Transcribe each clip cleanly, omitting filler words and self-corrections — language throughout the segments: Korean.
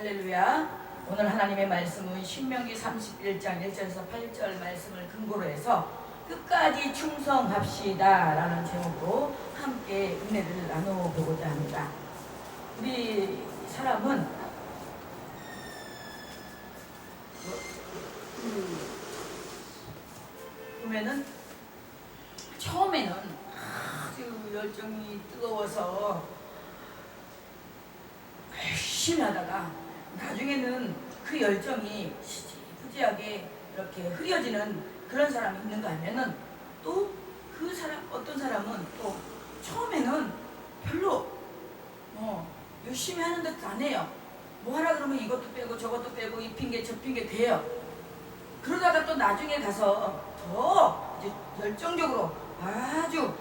할렐루야. 오늘 하나님의 말씀은 신명기 31장 1절에서 8절 말씀을 근거로 해서 끝까지 충성합시다 라는 제목으로 함께 은혜를 나눠보고자 합니다. 우리 사람은 보면은 처음에는 아주 열정이 뜨거워서 열심히 하다가 나중에는 그 열정이 지지부지하게 이렇게 흐려지는 그런 사람이 있는가 하면은 또 그 사람, 어떤 사람은 또 처음에는 별로 열심히 하는 듯 안 해요. 뭐 하라 그러면 이것도 빼고 저것도 빼고 이 핑계 저 핑계 돼요. 그러다가 또 나중에 가서 더 이제 열정적으로 아주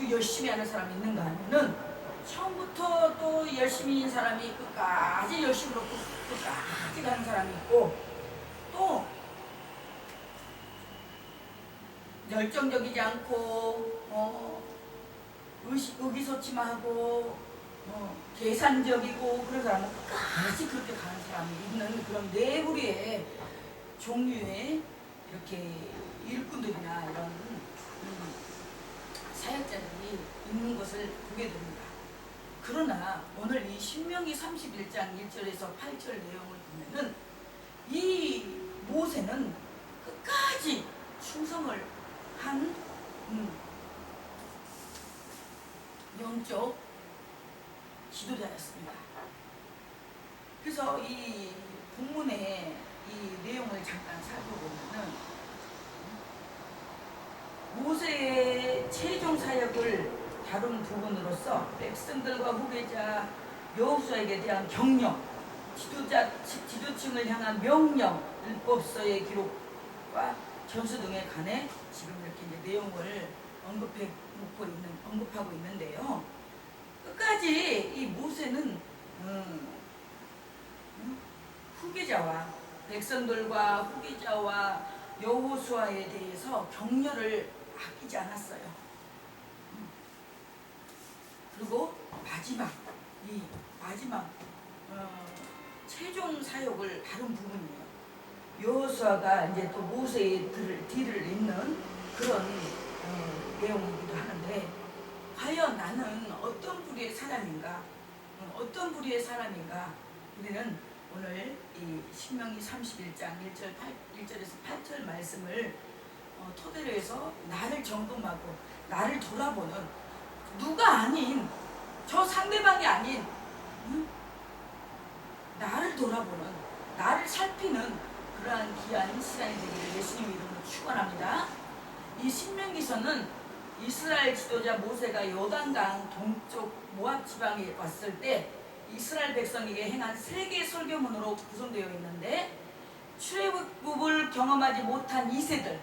열심히 하는 사람이 있는가 하면은 처음부터 또 열심히인 사람이 끝까지 열심히 놓고 끝까지 가는 사람이 있고, 또 열정적이지 않고 의기소침하고 계산적이고 그런 사람은 끝까지 그렇게 가는 사람이 있는 그런 네 부류의 종류의 이렇게 일꾼들이나 이런 사역자들이 있는 것을 보게 됩니다. 그러나 오늘 이 신명기 31장 1절에서 8절 내용을 보면은 이 모세는 끝까지 충성을 한 영적 지도자였습니다. 그래서 이 본문의 이 내용을 잠깐 살펴보면은 모세의 최종 사역을 다룬 부분으로서 백성들과 후계자 여호수아에게 대한 격려, 지도층을 향한 명령, 율법서의 기록과 전수 등에 관해 지금 이렇게 이제 내용을 언급하고 있는데요. 끝까지 이 모세는 후계자와 백성들과 후계자와 여호수아에 대해서 격려를 아끼지 않았어요. 그리고 마지막 최종 사역을 다룬 부분이에요. 여호수아가 이제 또 모세의 뒤를 잇는 그런 내용이기도 하는데, 과연 나는 어떤 부류의 사람인가? 우리는 오늘 이 신명기 31장 1절에서 8절 말씀을 토대로 해서 나를 점검하고 나를 돌아보는, 누가 아닌 저 상대방이 아닌 나를 돌아보는, 나를 살피는 그러한 귀한 시간이 되기를 예수님 이름으로 축원합니다. 이 신명기서는 이스라엘 지도자 모세가 요단강 동쪽 모압 지방에 왔을 때 이스라엘 백성에게 행한 세계 설교문으로 구성되어 있는데, 출애굽을 경험하지 못한 2세들,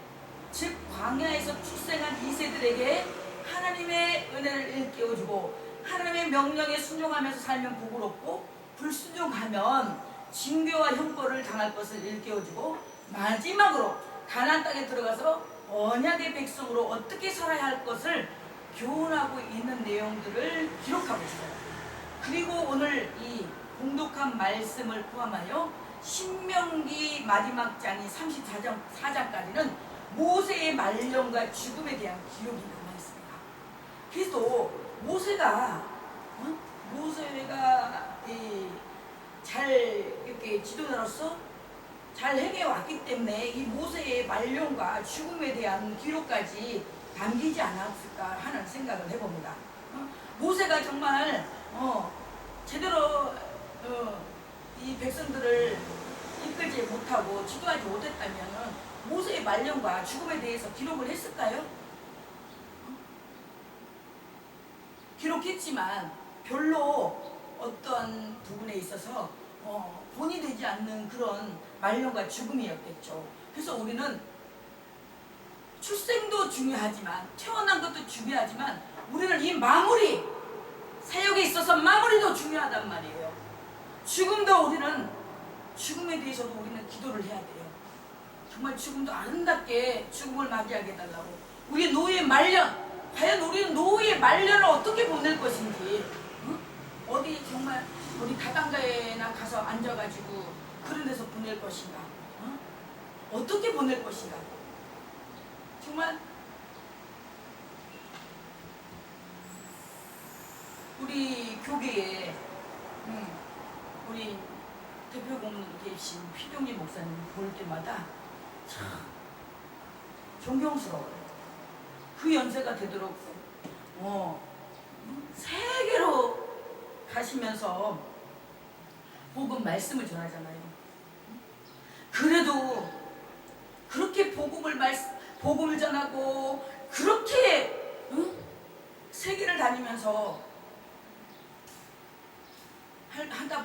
즉 광야에서 출생한 2세들에게 하나님의 은혜를 일깨워주고 하나님의 명령에 순종하면서 살면 복을 얻고 불순종하면 징계와 형벌을 당할 것을 일깨워주고, 마지막으로 가나안 땅에 들어가서 언약의 백성으로 어떻게 살아야 할 것을 교훈하고 있는 내용들을 기록하고 있어요. 그리고 오늘 이 공독한 말씀을 포함하여 신명기 마지막 장이 34장까지는 모세의 말년과 죽음에 대한 기록이 남아있습니다. 그래서 모세가 잘 이렇게 지도자로서 잘 행해왔기 때문에 이 모세의 말년과 죽음에 대한 기록까지 남기지 않았을까 하는 생각을 해봅니다. 모세가 정말 제대로 이 백성들을 이끌지 못하고 지도하지 못했다면 모세의 말년과 죽음에 대해서 기록을 했을까요? 기록했지만 별로 어떤 부분에 있어서 본이 되지 않는 그런 말년과 죽음이었겠죠. 그래서 우리는 출생도 중요하지만, 태어난 것도 중요하지만, 우리는 이 마무리, 사역에 있어서 마무리도 중요하단 말이에요. 우리는 죽음에 대해서도 우리는 기도를 해야 돼요. 정말 죽음도 아름답게 죽음을 맞이하게 해달라고. 우리 노후의 말년, 과연 우리는 노후의 말년을 어떻게 보낼 것인지, 어디 정말 우리 다단가에나 가서 앉아가지고 그런 데서 보낼 것인가? 어? 어떻게 보낼 것인가? 정말 우리 교계에 우리 대표 고문으로 계신 피동리 목사님 볼 때마다 참 존경스러워요. 그 연세가 되도록 세계로 가시면서 복음 말씀을 전하잖아요. 그래도 그렇게 복음을 전하고 그렇게 세계를 다니면서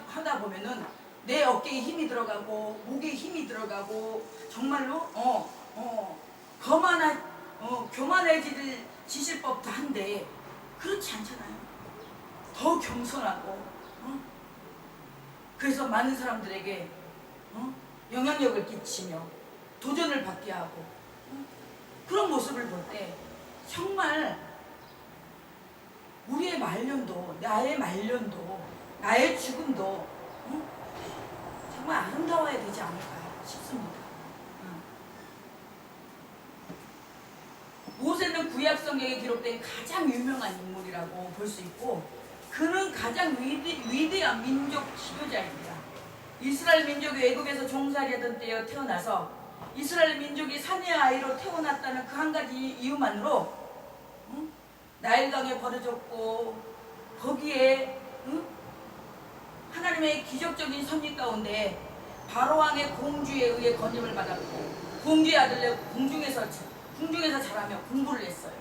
하다 보면은 내 어깨에 힘이 들어가고 목에 힘이 들어가고 정말로 교만해지실 법도 한데 그렇지 않잖아요. 더 겸손하고 그래서 많은 사람들에게 영향력을 끼치며 도전을 받게 하고 그런 모습을 볼 때 정말 우리의 말년도 나의 말년도 나의 죽음도 정말 아름다워야 되지 않을까 싶습니다. 모세는 구약 성경에 기록된 가장 유명한 인물이라고 볼 수 있고 그는 가장 위대한 민족 지도자입니다. 이스라엘 민족이 외국에서 종살이하던 때에 태어나서 이스라엘 민족이 사내의 아이로 태어났다는 그 한 가지 이유만으로 나일강에 버려졌고 거기에 하나님의 기적적인 섭리 가운데 바로왕의 공주에 의해 건임을 받았고 공주의 아들로 궁중에서 자라며 공부를 했어요.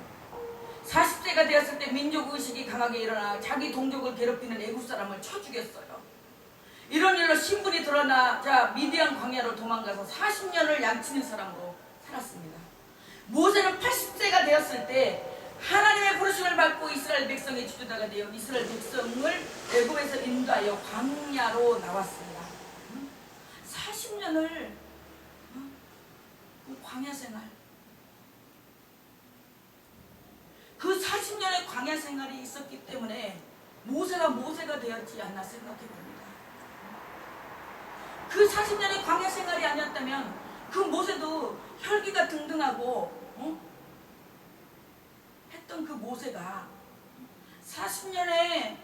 40세가 되었을 때 민족의식이 강하게 일어나 자기 동족을 괴롭히는 애국 사람을 쳐 죽였어요. 이런 일로 신분이 드러나자 미디안 광야로 도망가서 40년을 양치는 사람으로 살았습니다. 모세는 80세가 되었을 때 하나님의 부르심을 받고 이스라엘 백성의 지도자가 되어 이스라엘 백성을 애굽에서 인도하여 광야로 나왔습니다. 40년을 광야 생활, 그 40년의 광야 생활이 있었기 때문에 모세가 되었지 않나 생각해 봅니다. 그 40년의 광야 생활이 아니었다면 그 모세도 혈기가 등등하고 했던 그 모세가 40년의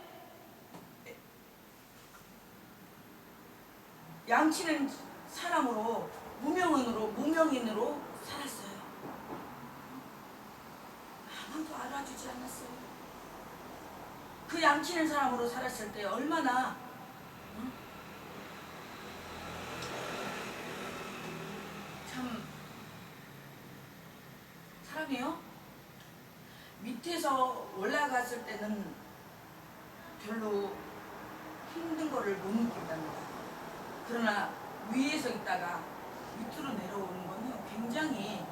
양치는 사람으로 무명인으로 살았어요. 아무도 알아주지 않았어요. 그 양치는 사람으로 살았을 때 얼마나 참 사람이요 밑에서 올라갔을 때는 별로 힘든 거를 못 느낀답니다. 그러나 위에서 있다가 밑으로 내려오는 거는 굉장히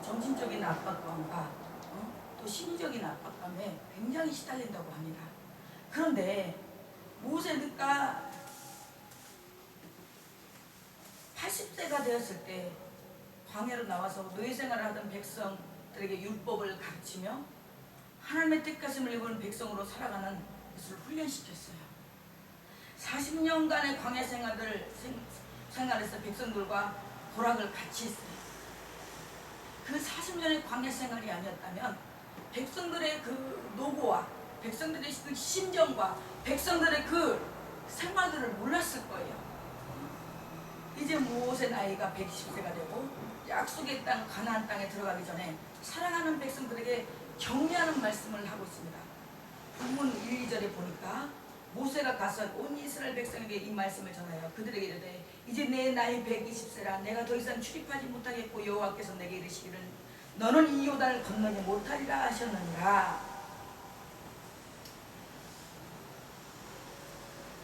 정신적인 압박감과 또 심리적인 압박감에 굉장히 시달린다고 합니다. 그런데 모세가 80세가 되었을 때 광야로 나와서 노예생활을 하던 백성들에게 율법을 가르치며 하나님의 뜻가심을 입은 백성으로 살아가는 것을 훈련시켰어요. 40년간의 광야 생활에서 백성들과 고락을 같이 했어요. 그 40년의 광야 생활이 아니었다면 백성들의 그 노고와 백성들의 그 심정과 백성들의 그 생활들을 몰랐을 거예요. 이제 모세 나이가 120세가 되고 약속의 땅 가나안 땅에 들어가기 전에 사랑하는 백성들에게 격려하는 말씀을 하고 있습니다. 본문 1, 2절에 보니까 모세가 가서 온 이스라엘 백성에게 이 말씀을 전하여 그들에게 이르되 이제 내 나이 120세라 내가 더 이상 출입하지 못하겠고 여호와께서 내게 이르시기를 너는 이 요단을 건너지 못하리라 하셨느니라.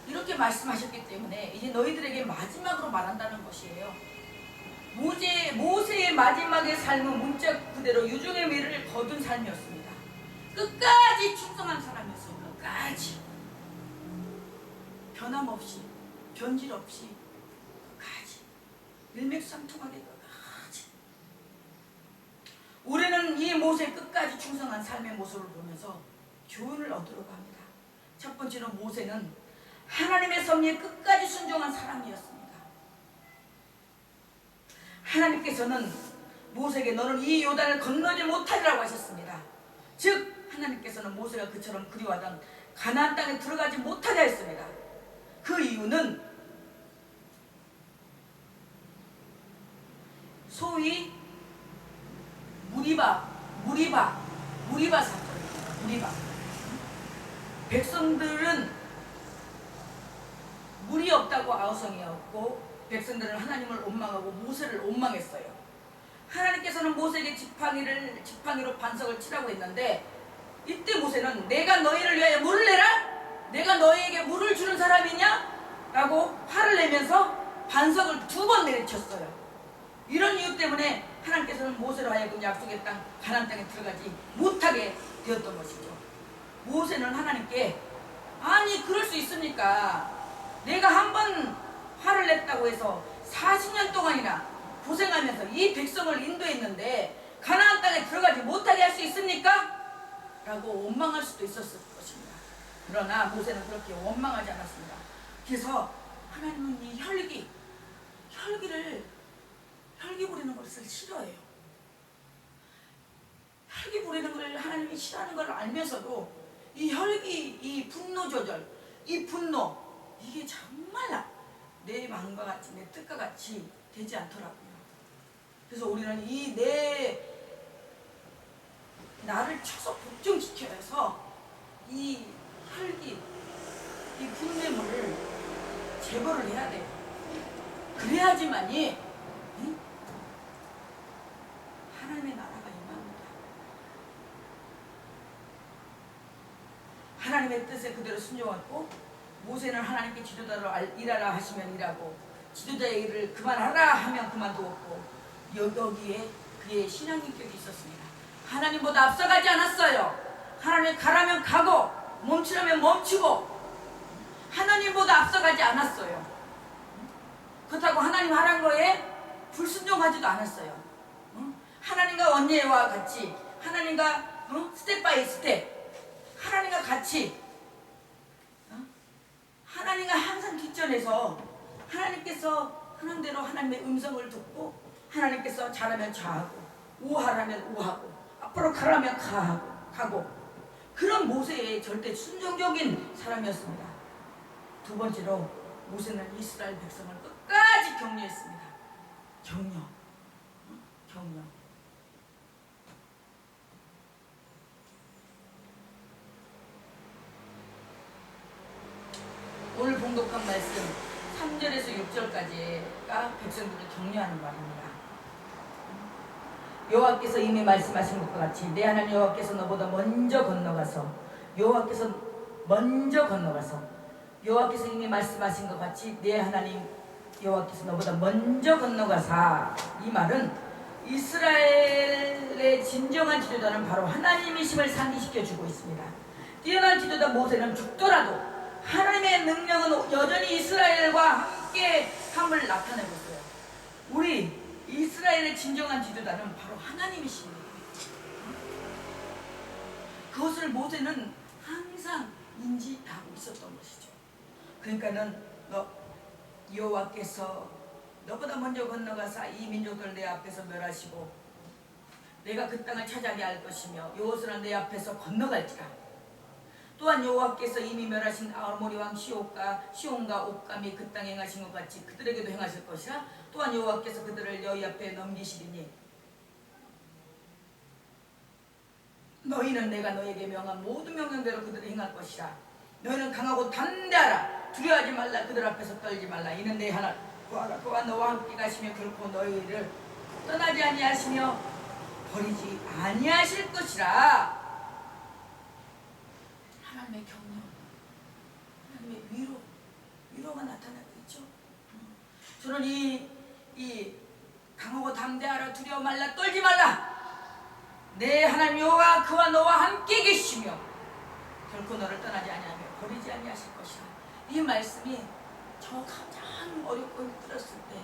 이렇게 말씀하셨기 때문에 이제 너희들에게 마지막으로 말한다는 것이에요. 모세의 마지막의 삶은 문자 그대로 유종의 미를 거둔 삶이었습니다. 끝까지 충성한 사람이었어요. 끝까지 변함없이 변질 없이 끝까지 일맥상통하게 끝까지. 우리는 이 모세의 끝까지 충성한 삶의 모습을 보면서 교훈을 얻으러 갑니다. 첫 번째로 모세는 하나님의 섭리에 끝까지 순종한 사람이었습니다. 하나님께서는 모세에게 너는 이 요단을 건너지 못하리라고 하셨습니다. 즉 하나님께서는 모세가 그처럼 그리워하던 가나안 땅에 들어가지 못하게 했습니다. 그 이유는 소위 무리바 사건입니다. 무리바. 백성들은 물이 없다고 아우성이었고 백성들은 하나님을 원망하고 모세를 원망했어요. 하나님께서는 모세에게 지팡이로 반석을 치라고 했는데 이때 모세는 내가 너희를 위하여 물을 내라? 내가 너희에게 물을 주는 사람이냐? 라고 화를 내면서 반석을 2번 내리쳤어요. 이런 이유 때문에 하나님께서는 모세로 하여금 약속의 땅 가나안 땅에 들어가지 못하게 되었던 것이죠. 모세는 하나님께 아니 그럴 수 있습니까? 내가 한 번 화를 냈다고 해서 40년 동안이나 고생하면서 이 백성을 인도했는데 가나안 땅에 들어가지 못하게 할 수 있습니까? 라고 원망할 수도 있었을 것입니다. 그러나 모세는 그렇게 원망하지 않았습니다. 그래서 하나님은 이 혈기 부리는 것을 싫어해요. 혈기 부리는 걸 하나님이 싫어하는 걸 알면서도 이 혈기, 이 분노 조절, 이 분노 이게 정말 내 마음과 같이 내 뜻과 같이 되지 않더라고요. 그래서 우리는 이 나를 쳐서 복종시켜야 해서 이 혈기, 이 분뇌물을 제거를 해야 돼요. 그래야지만이 하나님의 나라가 임합니다. 하나님의 뜻에 그대로 순종하고 모세는 하나님께 지도자로 일하라 하시면 일하고 지도자의 일을 그만하라 하면 그만두었고 여기에 그의 신앙인격이 있었습니다. 하나님보다 앞서가지 않았어요. 하나님 가라면 가고 멈추라면 멈추고 하나님보다 앞서가지 않았어요. 그렇다고 하나님 하란 거에 불순종하지도 않았어요. 하나님과 원예와 같이 하나님과 스텝 바이 스텝 하나님과 같이 하나님과 항상 뒷전에서 하나님께서 하는 대로 하나님의 음성을 듣고 하나님께서 잘하면 잘하고 우하라면 우하고 앞으로 가라면 가고 그런 모세의 절대 순종적인 사람이었습니다. 2번째로 모세는 이스라엘 백성을 끝까지 격려했습니다. 격려. 오늘 봉독한 말씀 3절에서 6절까지가 백성들을 격려하는 말입니다. 여호와께서 이미 말씀하신 것과 같이 내 하나님 여호와께서 너보다 먼저 건너가서 여호와께서 이미 말씀하신 것 같이 내 하나님 여호와께서 너보다 먼저 건너가사 이 말은 이스라엘의 진정한 지도자는 바로 하나님이심을 상기시켜주고 있습니다. 뛰어난 지도자 모세는 죽더라도 하나님의 능력은 여전히 이스라엘과 함께함을 나타내고 있어요. 우리 이스라엘의 진정한 지도자는 바로 하나님이십니다. 그것을 모세는 항상 인지하고 있었던 것이죠. 그러니까는 여호와께서 너보다 먼저 건너가사 이 민족들 내 앞에서 멸하시고 내가 그 땅을 차지하게 할 것이며 여호수는 내 앞에서 건너갈지라. 또한 여호와께서 이미 멸하신 아모리 왕 시온과 옥감이 그 땅에 행하신 것 같이 그들에게도 행하실 것이라. 또한 여호와께서 그들을 너희 앞에 넘기시리니 너희는 내가 너에게 명한 모든 명령대로 그들을 행할 것이라. 너희는 강하고 담대하라. 두려워하지 말라. 그들 앞에서 떨지 말라. 이는 내 하나 그와 너와 함께 가시며 결코 너희를 떠나지 아니하시며 버리지 아니하실 것이라. 하나님의 격려, 하나님의 위로가 나타나고 있죠. 저는 이 강하고 담대하라. 두려워 말라. 떨지 말라. 내 하나님 여호와 그와 너와 함께 계시며 결코 너를 떠나지 아니하며 버리지 아니하실 것이라. 이 말씀이 저 가장 어렵고 힘들었을 때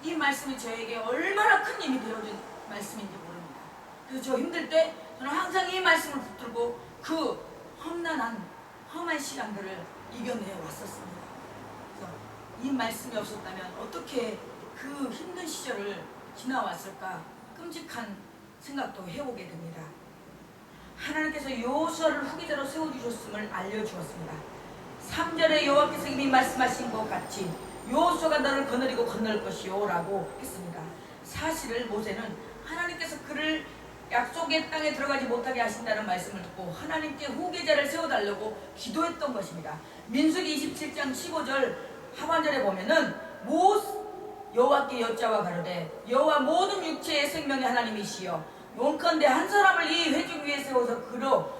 이 말씀이 저에게 얼마나 큰 힘이 되어준 말씀인지 모릅니다. 그래서 저 힘들 때 저는 항상 이 말씀을 붙들고 그 험한 시간들을 이겨내 왔었습니다. 그래서 이 말씀이 없었다면 어떻게 그 힘든 시절을 지나왔을까 끔찍한 생각도 해보게 됩니다. 하나님께서 여호수아를 후계자로 세워주셨음을 알려주었습니다. 3절에 여호와께서 이미 말씀하신 것 같이 여호수아가 너를 거느리고 건널 것이요 라고 했습니다. 사실을 모세는 하나님께서 그를 약속의 땅에 들어가지 못하게 하신다는 말씀을 듣고 하나님께 후계자를 세워달라고 기도했던 것입니다. 민수기 27장 15절 하반절에 보면은 여호와께 여짜와 가로되 여호와 모든 육체의 생명의 하나님이시여 원컨대 한 사람을 이 회중 위에 세워서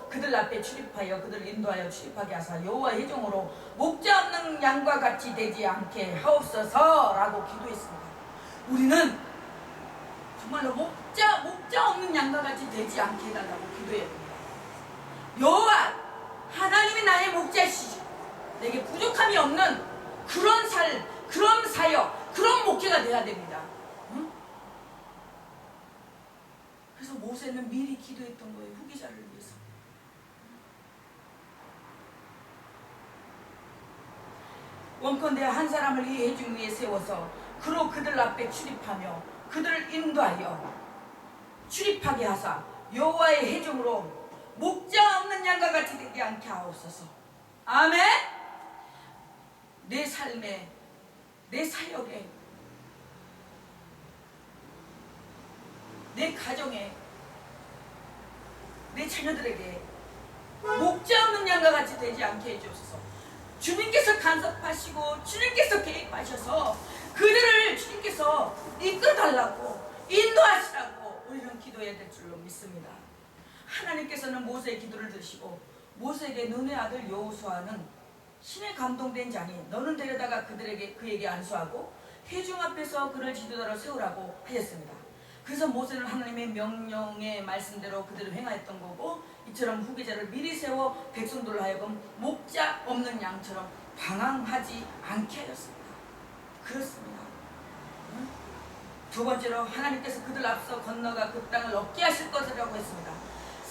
그들 앞에 출입하여 그들을 인도하여 출입하게 하사 여호와 회중으로 목자 없는 양과 같이 되지 않게 하옵소서 라고 기도했습니다. 우리는 정말로 목자 없는 양과 같이 되지 않게 해달라고 기도해야 됩니다. 여호와 하나님이 나의 목자시죠. 내게 부족함이 없는 그런 그런 사역, 그런 목회가 돼야 됩니다. 응? 그래서 모세는 미리 기도했던 거예요. 후계자를 위해서. 원컨대 한 사람을 이 회중 위에 세워서 그로 그들 앞에 출입하며 그들을 인도하여 출입하게 하사 여호와의 회중으로 목자 없는 양과 같이 되지 않게 하옵소서. 아멘. 내 삶에, 내 사역에, 내 가정에, 내 자녀들에게 목자 없는 양과 같이 되지 않게 해주옵소서. 주님께서 간섭하시고 주님께서 개입하셔서 그들을 주님께서 이끌어달라고 인도하시라고 우리는 기도해야 될 줄로 믿습니다. 하나님께서는 모세의 기도를 들으시고 모세에게 너네 아들 여호수아는 신에 감동된 자니 너는 데려다가 그에게 안수하고 회중 앞에서 그를 지도자로 세우라고 하셨습니다. 그래서 모세는 하나님의 명령의 말씀대로 그들을 행하였던 거고 이처럼 후계자를 미리 세워 백성들을 하여금 목자 없는 양처럼 방황하지 않게 하였습니다. 그렇습니다. 응? 두 번째로 하나님께서 그들 앞서 건너가 그 땅을 얻게 하실 것이라고 했습니다.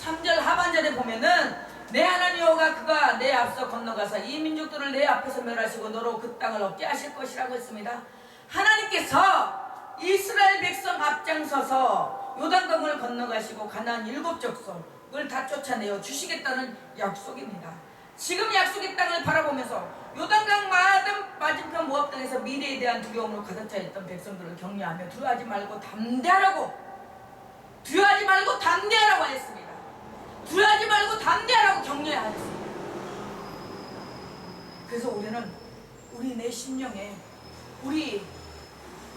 3절 하반절에 보면은 내 하나님 여호와가 그가 내 앞서 건너가서 이 민족들을 내 앞에서 멸하시고 너로 그 땅을 얻게 하실 것이라고 했습니다. 하나님께서 이스라엘 백성 앞장서서 요단강을 건너가시고 가나안 7 족속을 다 쫓아내어 주시겠다는 약속입니다. 지금 약속의 땅을 바라보면서 요단강 맞은편 모압 땅에서 미래에 대한 두려움으로 가득 차 있던 백성들을 격려하며 두려워하지 말고 담대하라고 했습니다. 두려워하지 말고 담대하라고 격려해야 하겠습니다. 그래서 우리는 우리 내 심령에 우리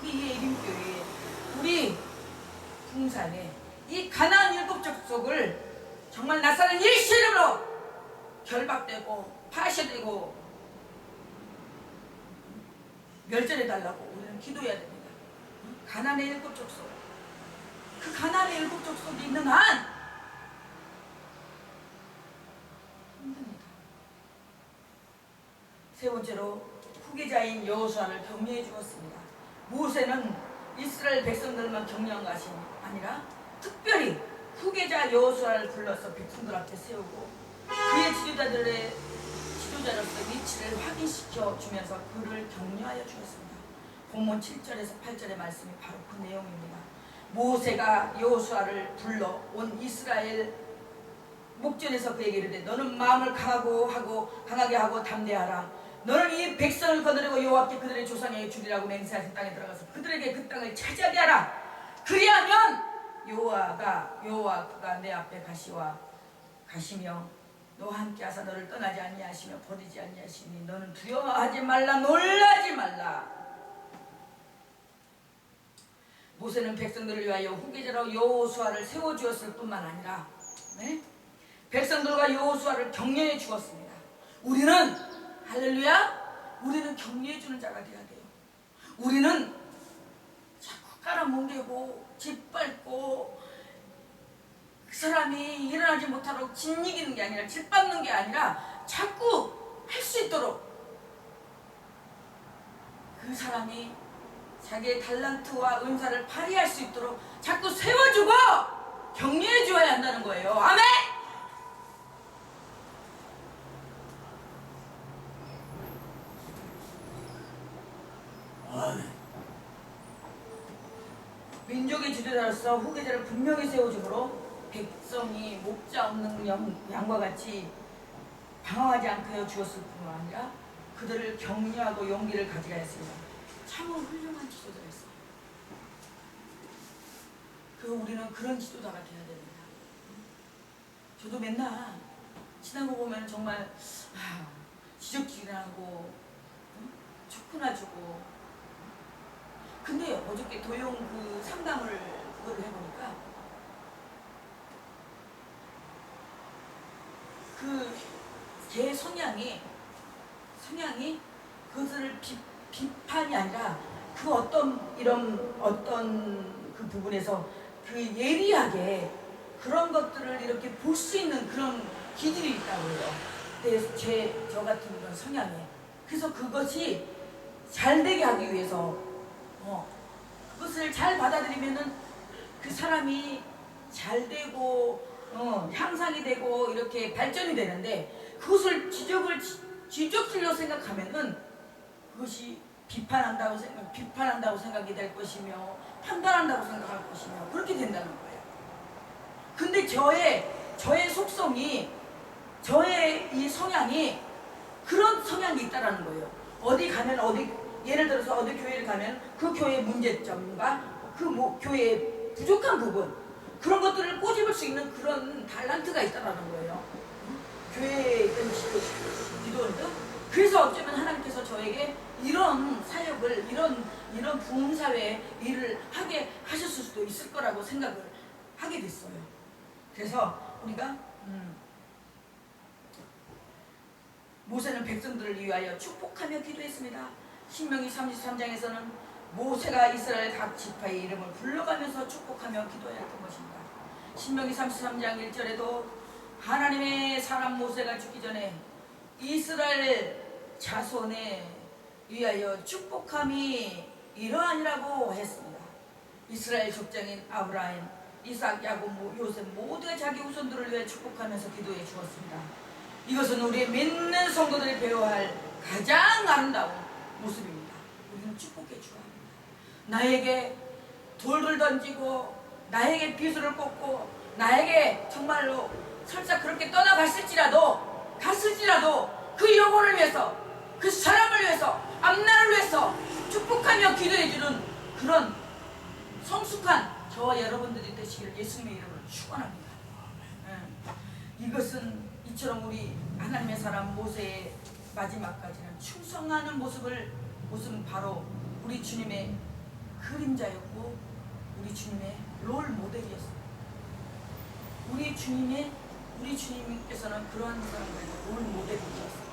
예림교회에 우리 궁산에 이 가나안 7 족속을 정말 나사렛 예수 이름으로 결박되고 파쇄되고 멸절해달라고 우리는 기도해야 됩니다. 가나안의 7 족속, 그 가나안의 7 족속이 있는 한 힘듭니다. 세 번째로 후계자인 여호수아를 격려해 주었습니다. 모세는 이스라엘 백성들만 격려한 것이 아니라 특별히 후계자 여호수아를 불러서 백성들 앞에 세우고 그의 지도자로서 위치를 확인시켜 주면서 그를 격려하여 주었습니다. 본문 7절에서 8절의 말씀이 바로 그 내용입니다. 모세가 여호수아를 불러 온 이스라엘 목전에서 그에게 이르되 너는 마음을 강하게 하고 담대하라. 너는 이 백성을 거느리고 여호와께 그들의 조상에게 주리라고 맹세하신 땅에 들어가서 그들에게 그 땅을 차지하게 하라. 그리하면 여호와가 내 앞에 가시며 너와 함께 하사 너를 떠나지 아니하시며 버리지 아니하시니 너는 두려워하지 말라 놀라지 말라. 모세는 백성들을 위하여 후계자로 여호수아를 세워주었을 뿐만 아니라 백성들과 여호수아를 격려해 주었습니다. 우리는 할렐루야, 우리는 격려해주는 자가 되어야 돼요. 우리는 자꾸 깔아뭉개고 짓밟고 그 사람이 일어나지 못하도록 짓이기는 게 아니라 짓밟는 게 아니라 자꾸 할 수 있도록 그 사람이 자기의 달란트와 은사를 발휘할 수 있도록 자꾸 세워주고 격려해 주어야 한다는 거예요. 아멘! 민족의 지도자로서 후계자를 분명히 세워주므로 백성이 목자 없는 양과 같이 방황하지 않게 하여 주었을 뿐만 아니라 그들을 격려하고 용기를 가지게 했습니다. 참으로 훌륭한 지도자였어요. 우리는 그런 지도자가 되어야 됩니다. 저도 맨날 지나고 보면 정말 지적질하고 초코나 주고, 근데 어저께 도용 상담을 그거를 해보니까 제 성향이 그것을 비판이 아니라 어떤 그 부분에서 예리하게 그런 것들을 이렇게 볼 수 있는 그런 기질이 있다고요. 근데 저 같은 그런 성향에, 그래서 그것이 잘 되게 하기 위해서 그것을 잘 받아들이면은 그 사람이 잘 되고 향상이 되고 이렇게 발전이 되는데, 그것을 지적질로 생각하면은 그것이 비판한다고 생각이 될 것이며 판단한다고 생각할 것이며 그렇게 된다는 거예요. 근데 저의 속성이, 저의 이 성향이 그런 성향이 있다라는 거예요. 어디 가면 예를 들어서 어디 교회를 가면 그 교회의 문제점과 교회의 부족한 부분, 그런 것들을 꼬집을 수 있는 그런 달란트가 있다라는 거예요. 교회에 있던 기도원들. 그래서 어쩌면 하나님께서 저에게 이런 사역을, 이런 부흥사회 일을 하게 하셨을 수도 있을 거라고 생각을 하게 됐어요. 그래서 우리가 모세는 백성들을 위하여 축복하며 기도했습니다. 신명기 33장에서는 모세가 이스라엘 각 지파의 이름을 불러가면서 축복하며 기도했던 것입니다. 신명기 33장 1절에도 하나님의 사람 모세가 죽기 전에 이스라엘 자손에 위하여 축복함이 이러하니라고 했습니다. 이스라엘 족장인 아브라함, 이삭, 야곱, 요셉 모두가 자기 후손들을 위해 축복하면서 기도해 주었습니다. 이것은 우리의 믿는 성도들이 배워야 할 가장 아름다운 모습입니다. 우리는 축복해 줘야 합니다. 나에게 돌을 던지고 나에게 비수를 꽂고 나에게 정말로 설사 그렇게 떠나갔을지라도 그 영혼을 위해서, 그 사람을 위해서, 앞날을 위해서 축복하며 기도해주는 그런 성숙한 저와 여러분들이 되시기를 예수님의 이름으로 축원합니다. 이것은 이처럼 우리 하나님의 사람 모세의 마지막까지는 충성하는 모습은 바로 우리 주님의 그림자였고 우리 주님의 롤 모델이었습니다. 우리 주님께서는 그러한 사람들의 롤 모델이셨습니다.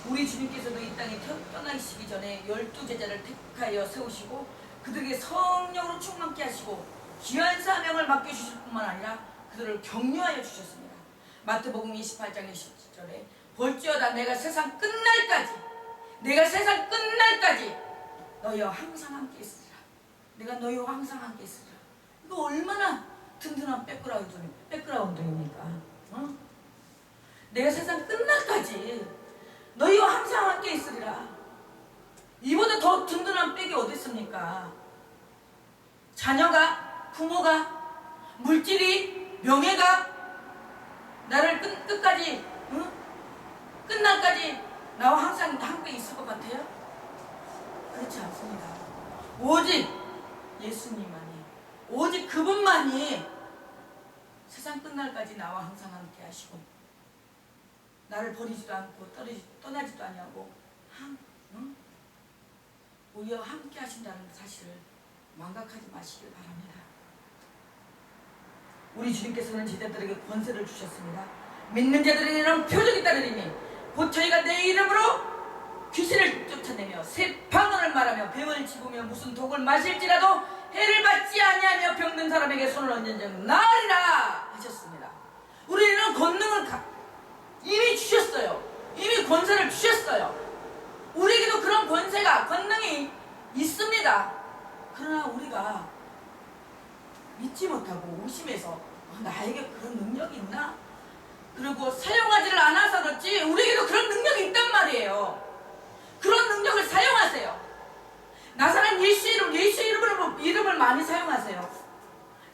우리 주님께서도 이 땅에 떠나시기 전에 12제자를 택하여 세우시고 그들에게 성령으로 충만케 하시고 귀한 사명을 맡겨주실 뿐만 아니라 그들을 격려하여 주셨습니다. 마태복음 28장 20절에 볼지어다 내가 세상 끝날까지 너희와 항상 함께 있으리라. 내가 너희와 항상 함께 있으리라. 이거 얼마나 든든한 백그라운드입니까? 내가 세상 끝날까지 너희와 항상 함께 있으리라. 이보다 더 든든한 백이 어디 있습니까? 자녀가, 부모가, 물질이, 명예가 나를 끝까지, 끝날까지 나와 항상 함께 있을 것 같아요? 그렇지 않습니다. 오직 예수님만이, 오직 그분만이 세상 끝날까지 나와 항상 함께 하시고 나를 버리지도 않고 떠나지도 아니하고 우리와 함께 하신다는 사실을 망각하지 마시길 바랍니다. 우리 주님께서는 제자들에게 권세를 주셨습니다. 믿는 자들에게는 표적이 따르리니 곧 저희가 내 이름으로 귀신을 쫓아내며 새 방언을 말하며 뱀을 집으며 무슨 독을 마실지라도 해를 받지 아니하며 병든 사람에게 손을 얹은 적 나으리라 하셨습니다. 우리는 권능을 이미 주셨어요. 이미 권세를 주셨어요. 우리에게도 그런 권능이 있습니다. 그러나 우리가 믿지 못하고 의심해서 나에게 그런 능력이 있나? 그리고 사용하지를 않아서 그렇지 우리에게도 그런 능력이 있단 말이에요. 그런 능력을 사용하세요. 많이 사용하세요.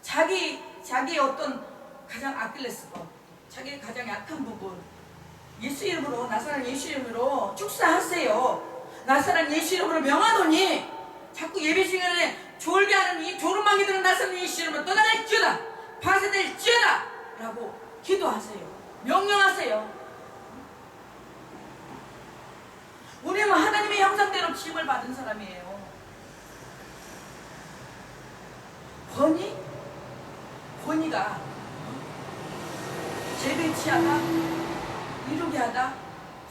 자기 어떤 가장 아킬레스건, 자기 가장 약한 부분, 예수 이름으로, 나사렛 예수 이름으로 축사하세요. 나사렛 예수 이름으로 명하노니, 자꾸 예배 시간에 졸게하는 이 조르망이들은 나사렛 예수 이름으로 떠나갈지어다, 파쇄될지어다 라고 기도하세요. 명령하세요. 우리는 하나님의 형상대로 지음을 받은 사람이에요. 권위가 재배치하다, 이루게 하다,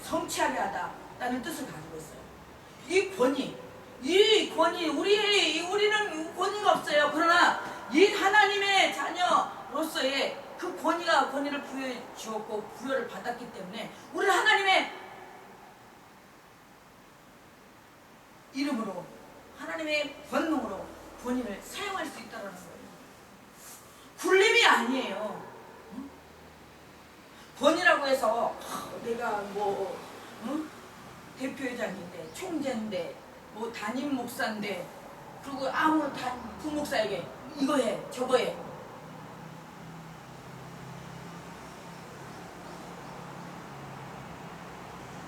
성취하게 하다 라는 뜻을 가지고 있어요. 이 권위, 우리는 권위가 없어요. 그러나 이 하나님의 자녀로서의 그 권위를 부여해 주었고 부여를 받았기 때문에 우리는 하나님의 이름으로, 하나님의 권능으로 권위를 사용할 수 있다는 거예요. 굴림이 아니에요. 권위라고 해서 내가 대표회장인데, 총재인데, 담임 목사인데, 그리고 아무 부목사에게 이거 해, 저거 해.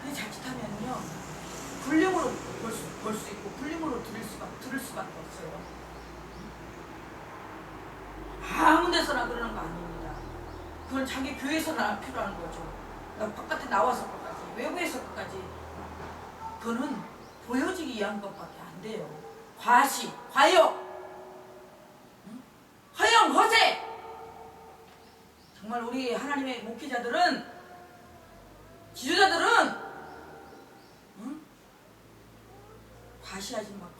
그게 자칫하면요, 굴림으로 볼 수 있고 굴림으로 들을 수밖에 없어요. 아무 데서나 그러는 거 아닙니다. 그건 자기 교회에서나 필요한 거죠. 바깥에 나와서까지, 외부에서까지. 그거는 보여지기 위한 것밖에 안 돼요. 과시, 과욕, 허영, 허세. 정말 우리 하나님의 목회자들은, 지도자들은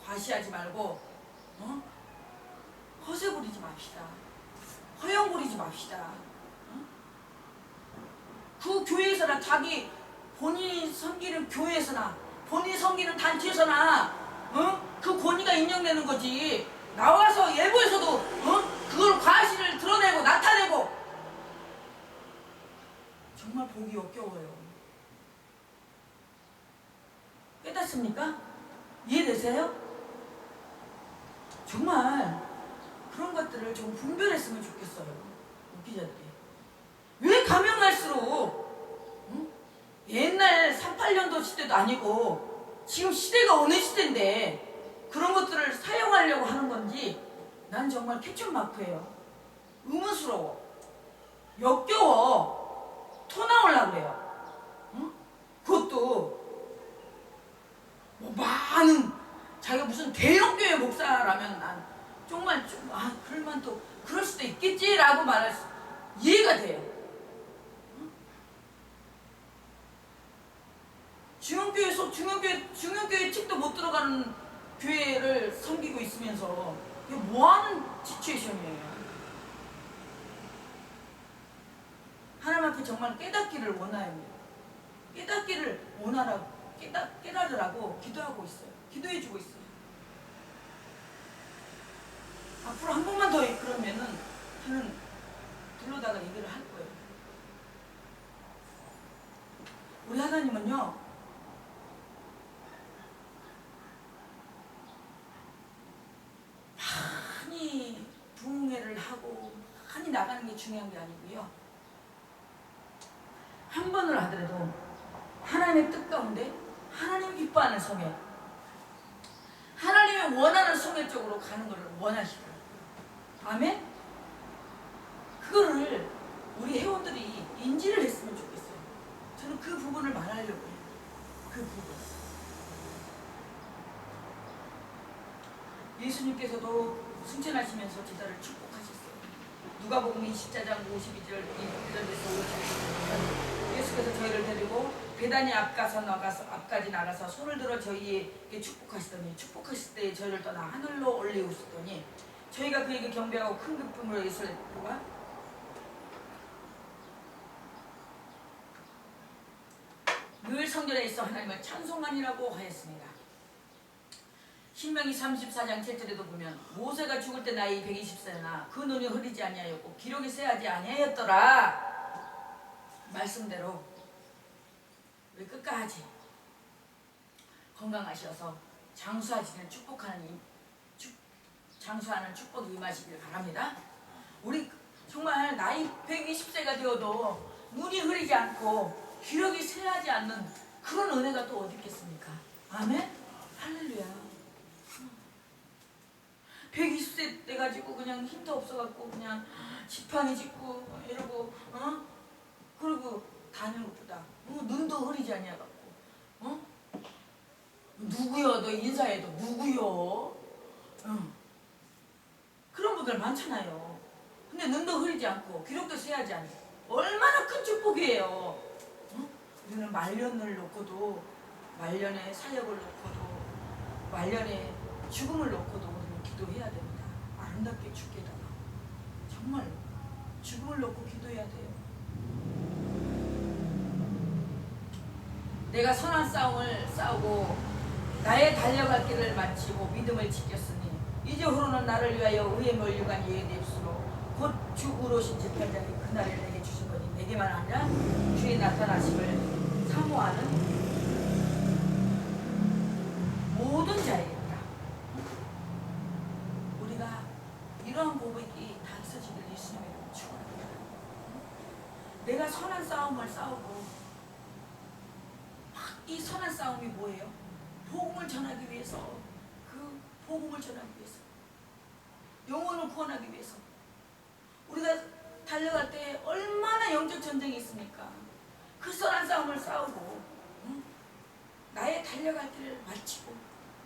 과시하지 말고 허세 부리지 맙시다. 허영 부리지 맙시다. 그 교회에서나, 본인이 섬기는 교회에서나, 본인이 섬기는 단체에서나 그 권위가 인정되는 거지. 나와서 예부에서도 그걸 과시를 드러내고 나타내고, 정말 보기 역겨워요. 깨닫습니까? 이해되세요? 정말 그런 것들을 좀 분별했으면 좋겠어요. 목회자들이. 왜 가면 갈수록 옛날 38년도 시대도 아니고 지금 시대가 어느 시대인데 그런 것들을 사용하려고 하는 건지 난 정말 캡처마크예요. 의문스러워. 역겨워. 토 나오려고 그래요. 그것도 많은, 자기가 무슨 대형교회 목사라면 난 정말 그럴만 또 그럴 수도 있겠지라고 말할 수, 이해가 돼요. 중형교회 책도 못 들어가는 교회를 섬기고 있으면서 이게 뭐하는 시츄에이션이에요. 하나님 앞에 정말 깨닫기를 원하요. 깨닫기를 원하라고, 깨달으라고 기도하고 있어요. 기도해주고 있어요. 앞으로 한 번만 더 그러면은 저는 불러다가 얘기를 할 거예요. 우리 하나님은요, 많이 부흥회를 하고 많이 나가는 게 중요한 게 아니고요, 한 번을 하더라도 하나님의 뜻 가운데 하나님이 기뻐하는 성회, 하나님이 원하는 성회 쪽으로 가는 것을 원하시고, 아멘? 그거를 우리 회원들이 인지를 했으면 좋겠어요. 저는 그 부분을 말하려고 해요. 그 부분. 예수님께서도 승천하시면서 제자를 축복하셨어요. 누가복음 24장 52절, 1절에서 50절. 예수께서 저희를 데리고 베다니 앞까지 나가서 손을 들어 저희에게 축복하시더니, 축복하실 때 저희를 떠나 하늘로 올리우시더니, 저희가 그에게 경배하고 큰 기쁨으로 예수가 늘 성전에 있어 하나님을 찬송하니라고 하였습니다. 신명기 34장 7절에도 보면 모세가 죽을 때 나이 120세나 그 눈이 흐리지 아니하였고 기록이 쇠하지 아니하였더라. 말씀대로 우리 끝까지 건강하셔서 장수하시는 축복하는 장수하는 축복이 임하시길 바랍니다. 우리 정말 나이 120세가 되어도 눈이 흐리지 않고 기력이 쇠하지 않는 그런 은혜가 또 어디 있겠습니까? 아멘? 할렐루야. 120세 돼가지고 그냥 힘도 없어갖고 그냥 지팡이 짚고 이러고 그러고 다니는 것보다 눈도 흐리지 아니하갖고 누구요? 너 인사해도 누구요? 그런 분들 많잖아요. 근데 눈도 흐리지 않고 기력도 쇠하지 않고 얼마나 큰 축복이에요. 우리는 말년을 놓고도 말년의 사역을 놓고도 말년의 죽음을 놓고도 우리는 기도해야 됩니다. 아름답게 죽게다가 정말 죽음을 놓고 기도해야 돼요. 내가 선한 싸움을 싸우고 나의 달려갈 길을 마치고 믿음을 지켰으니 이제후로는 나를 위하여 의의 면류관 예의 냅수로 곧 주 의로우신 재판장이 그날에 내게 주신 거니 내게만 아니라 주의 나타나심을 사모하는 모든 자에게입니다. 우리가 이러한 고백이 다 있어지길 예수님의 이름으로 축원합니다. 내가 선한 싸움을 싸우고 이 선한 싸움이 뭐예요? 복음을 전하기 위해서, 그 복음을 전하기 위해서, 영혼을 구원하기 위해서. 우리가 달려갈 때 얼마나 영적 전쟁이 있습니까? 그 선한 싸움을 싸우고 나의 달려갈 길을 마치고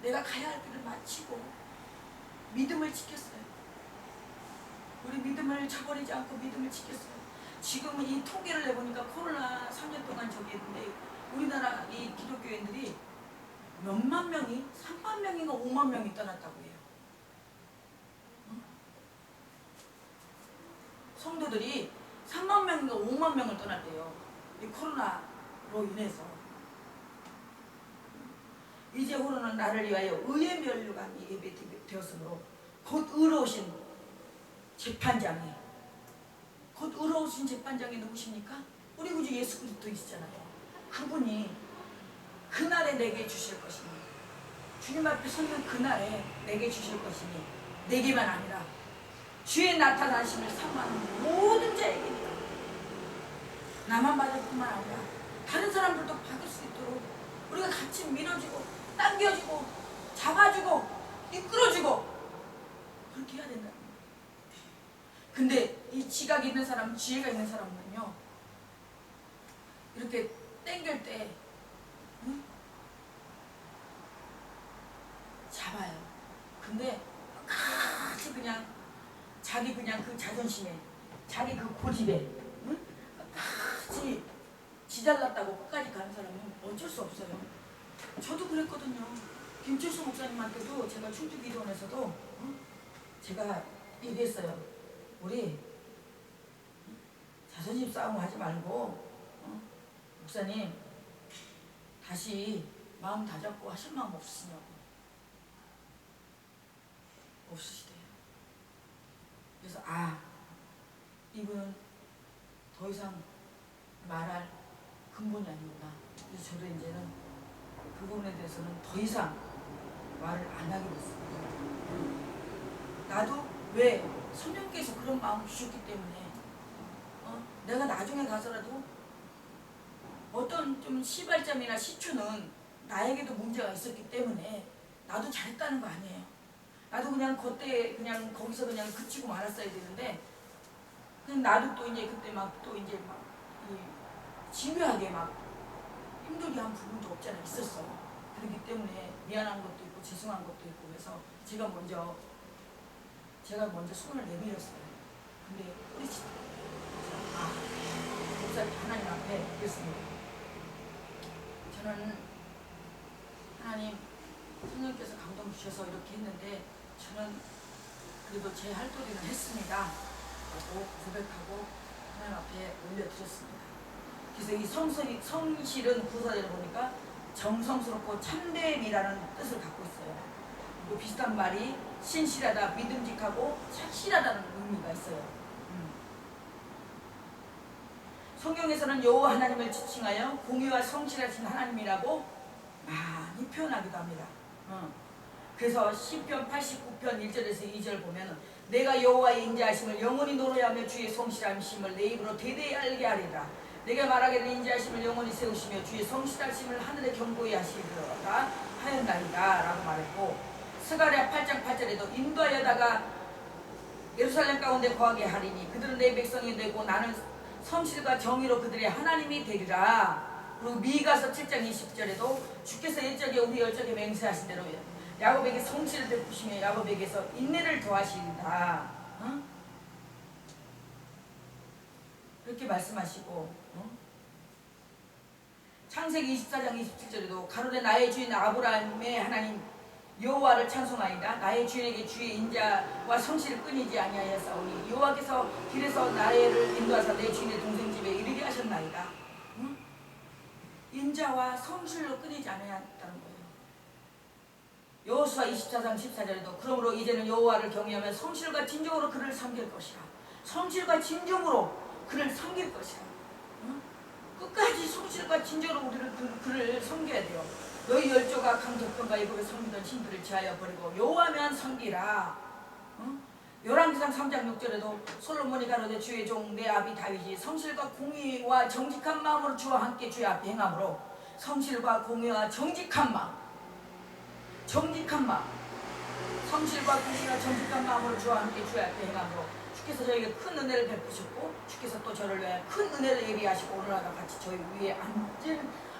내가 가야 할 길을 마치고 믿음을 지켰어요. 우리 믿음을 저버리지 않고 믿음을 지켰어요. 지금은 이 통계를 내보니까 코로나 3년 동안 저기 했는데 우리나라 이 기독교인들이 몇만 명이 3만 명인가 5만 명이 떠났다고 해요. 성도들이 3만 명인가 5만 명을 떠났대요. 이 코로나로 인해서. 이제후로는 나를 위하여 의의 면류관이 예배되었으므로 곧 의로우신 재판장이, 곧 의로우신 재판장이 누구십니까? 우리 구주 예수 그리스도이시잖아요. 그분이 그날에 내게 주실 것이니, 주님 앞에 서는 그날에 내게 주실 것이니 내게만 아니라 주의 나타나심을 사모하는 모든 자에게입니다. 나만 받을 뿐만 아니라 다른 사람들도 받을 수 있도록 우리가 같이 밀어주고 당겨주고 잡아주고 이끌어주고 그렇게 해야 된다. 근데 이 지각이 있는 사람, 지혜가 있는 사람은요, 이렇게 당길 때 잡아요. 근데 같이 그냥 자기 그냥 그 자존심에, 자기 그 고집에 같이 지잘났다고 끝까지 가는 사람은 어쩔 수 없어요. 저도 그랬거든요. 김철수 목사님한테도 제가 충주기도원에서도 제가 얘기했어요. 우리 자존심 싸움 하지 말고 목사님 다시 마음 다잡고 하실 마음 없으시냐고. 없으시대요. 그래서 이분은 더 이상 말할 근본이 아니구나. 그래서 저도 이제는 그 부분에 대해서는 더 이상 말을 안 하게 됐습니다. 나도 왜 성령께서 그런 마음을 주셨기 때문에 내가 나중에 가서라도 어떤 좀 시발점이나 시초는 나에게도 문제가 있었기 때문에 나도 잘했다는 거 아니에요. 나도 그냥 그때 그냥 거기서 그냥 그치고 말았어야 되는데 그냥 나도 또 이제 그때 집요하게 막 힘들게 한 부분도 없잖아. 있었어. 그렇기 때문에 미안한 것도 있고 죄송한 것도 있고 그래서 제가 먼저 손을 내밀었어요. 근데 뿌리치더라고요. 목사님 하나님 앞에 그랬습니다. 저는 하나님 성령께서 감동 주셔서 이렇게 했는데 저는 그래도 제 할 도리는 했습니다 라고 고백하고 하나님 앞에 올려드렸습니다. 그래서 이 성실은 구사대를 보니까 정성스럽고 참됨이라는 뜻을 갖고 있어요. 또 비슷한 말이 신실하다, 믿음직하고 착실하다는 의미가 있어요. 성경에서는 여호와 하나님을 지칭하여 공의와 성실하신 하나님이라고 많이 표현하기도 합니다. 그래서 시편 89편 1절에서 2절 보면은 내가 여호와의 인자하심을 영원히 노래하며 주의 성실하심을 내 입으로 대대히 알게 하리라. 내가 말하기를 인자하심을 영원히 세우시며 주의 성실하심을 하늘에 경고히 하시리라 하였나이다 라고 말했고, 스가랴 8장 8절에도 인도하여다가 예루살렘 가운데 거하게 하리니 그들은 내 백성이 되고 나는 성실과 정의로 그들의 하나님이 되리라. 그리고 미가서 7장 20절에도 주께서 옛적에 우리 열적에 맹세하신 대로 야곱에게 성실을 베푸시며 야곱에게서 인내를 더하시리다. 이렇게 말씀하시고, 창세기 24장 27절에도 가로되 나의 주인 아브라함의 하나님 여호와를 찬송하이다. 나의 주인에게 주의 인자와 성실을 끊이지 아니하였사오니 여호와께서 길에서 나를 인도하사 내 주인의 동생 집에 이르게 하셨나이다. 인자와 성실로 끊이지 않았다는 거예요. 여호수아 24장 14절에도 그러므로 이제는 여호와를 경외하며 성실과 진정으로 그를 섬길 것이라. 성실과 진정으로 그를 섬길 것이라. 끝까지 성실과 진정으로 우리를 그를 섬겨야 돼요. 너희 열조가 강도편과 애굽에 섬기던 신들을 제하여 버리고 여호와만 섬기라. 열왕기상 3장 6절에도 솔로몬이 가로되 주의 종 내 아비 다윗이 성실과 공의와 정직한 마음으로 주와 함께 주의 앞에 행함으로, 성실과 공의와 정직한 마음, 성실과 공의와 정직한 마음으로 주와 함께 주의 앞에 행함으로 주께서 저에게 큰 은혜를 베푸셨고 주께서 또 저를 위하여 큰 은혜를 예비하시고 오늘과 같이 저희 위에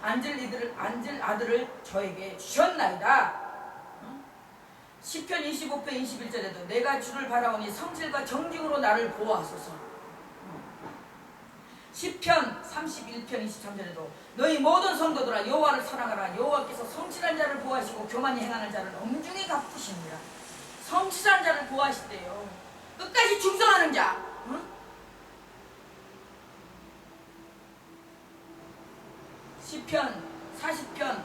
앉을 아들을 저에게 주셨나이다. 시편 25편 21절에도 내가 주를 바라오니 성실과 정직으로 나를 보호하소서. 시편 31편 23절에도 너희 모든 성도들아 여호와를 사랑하라. 여호와께서 성실한 자를 보호하시고 교만히 행하는 자를 엄중히 갚으십니다. 성실한 자를 보호하시대요. 끝까지 충성하는 자. 시편 40편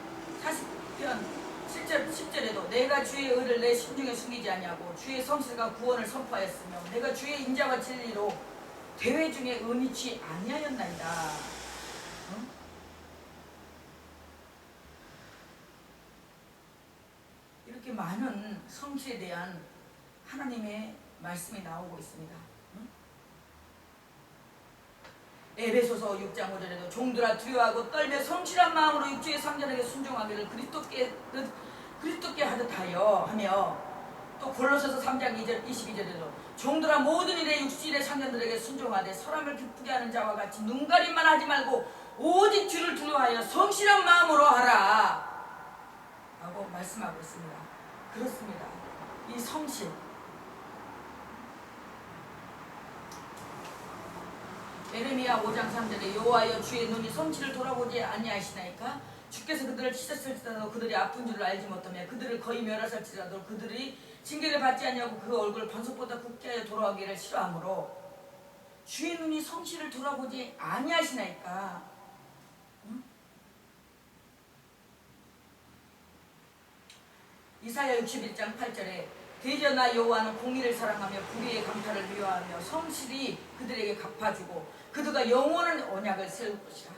10절에도 내가 주의 의를 내 심중에 숨기지 아니하고 주의 성실과 구원을 선포하였으며 내가 주의 인자와 진리로 대회 중에 은이치 아니하였나이다. 이렇게 많은 성실에 대한 하나님의 말씀이 나오고 있습니다. 에베소서 6장 5절에도 종들아 두려워하고 떨며 성실한 마음으로 육주의 상전에게 순종하기를 그리스도께 하듯 하며, 또 골로새서 3장 22절에도 종들아 모든 일에 육주의 상전들에게 순종하되 사람을 기쁘게 하는 자와 같이 눈가림만 하지 말고 오직 주를 두려워하여 성실한 마음으로 하라 라고 말씀하고 있습니다. 그렇습니다. 이 성실, 에레미야 5장 3절에 여호와여 주의 눈이 성실을 돌아보지 아니하시나이까 주께서 그들을 치셨을지라도 그들이 아픈 줄을 알지 못하며 그들을 거의 멸하실지라도 그들이 징계를 받지 아니하고 그 얼굴을 반석보다 굽게 하여 돌아오기를 싫어하므로 주의 눈이 성실을 돌아보지 아니하시나이까. 이사야 61장 8절에 대저나 여호와는 공의를 사랑하며 불의의 강탈을 미워하며 성실히 그들에게 갚아주고 그들과 영원한 언약을 세울 것이라.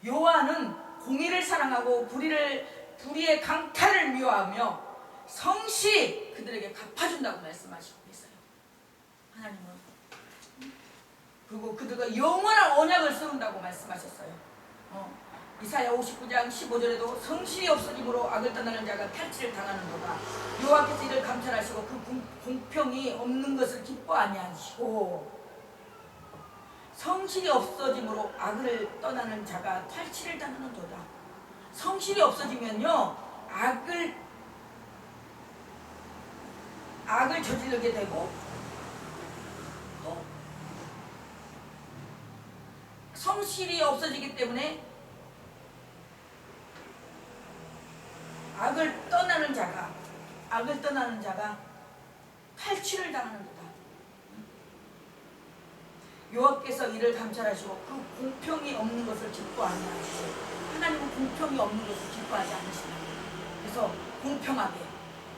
여호와는 공의를 사랑하고 불의의 강탈을 미워하며 성실히 그들에게 갚아준다고 말씀하시고 있어요. 하나님은. 그리고 그들과 영원한 언약을 세운다고 말씀하셨어요. 이사야 59장 15절에도 성실이 없어짐으로 악을 떠나는 자가 탈취를 당하는도다. 여호와께서 이를 감찰하시고 그 공평이 없는 것을 기뻐 아니하시고, 성실이 없어짐으로 악을 떠나는 자가 탈취를 당하는도다. 성실이 없어지면요 악을 저지르게 되고, 성실이 없어지기 때문에 악을 떠나는 자가 탈취를 당하는 거다. 여호와께서 이를 감찰하시고 그 공평이 없는 것을 기뻐 아니하시고, 하나님은 공평이 없는 것을 기뻐하지 않으신다. 그래서 공평하게,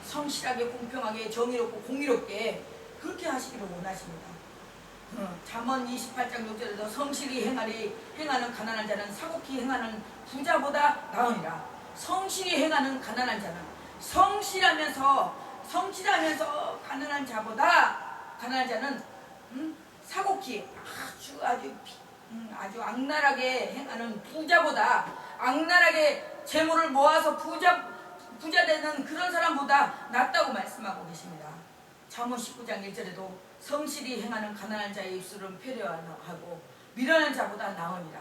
성실하게, 공평하게, 정의롭고 공의롭게 그렇게 하시기를 원하십니다. 잠언 28장 6절에도 성실히 행하는 가난한 자는 사곡히 행하는 부자보다 나으니라. 성실히 행하는 가난한 자는 성실하면서 가난한 자는 사곡히 아주 악랄하게 행하는 부자보다 악랄하게 재물을 모아서 부자 되는 그런 사람보다 낫다고 말씀하고 계십니다. 잠언 19장 1절에도 성실히 행하는 가난한 자의 입술은 표려하고 미련한 자보다 나으니라.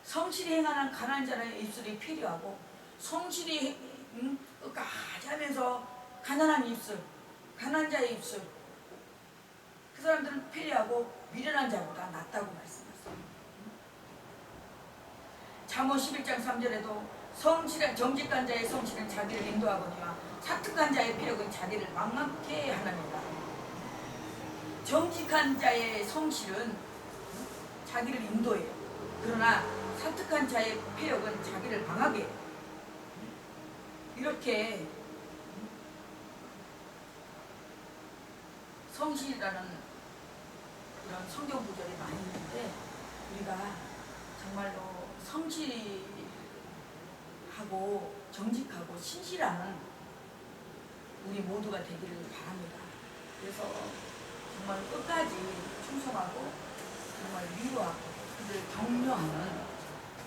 성실히 행하는 가난한 자의 입술이 필요하고 성실히 끝까지 하면서 가난한 자의 입술 그 사람들은 필요하고 미련한 자보다 낫다고 말씀하셨어요. 잠언 11장 3절에도 정직한 자의 성실은 자기를 인도하거니와 사특한 자의 패역은 자기를 망망케 하느니라. 정직한 자의 성실은 자기를 인도해요. 그러나 사특한 자의 패역은 자기를 망하게 해요. 이렇게 성실이라는 이런 성경 구절이 많이 있는데 우리가 정말로 성실하고 정직하고 신실한 우리 모두가 되기를 바랍니다. 그래서 정말 끝까지 충성하고 정말 위로하고 그들을 격려하는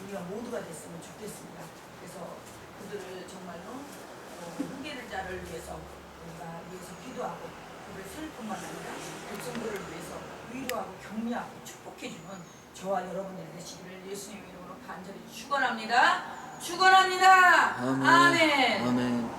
우리가 모두가 됐으면 좋겠습니다. 그래서 그들을 정말로 후계를 자를 위해서 우리가 기도하고 그들을 세울 뿐만 아니라 백성들을 위해서 위로하고 격려하고 축복해주는 저와 여러분이 되시기를 예수님 이름으로 간절히 축원합니다. 축원합니다. 아멘. 아멘.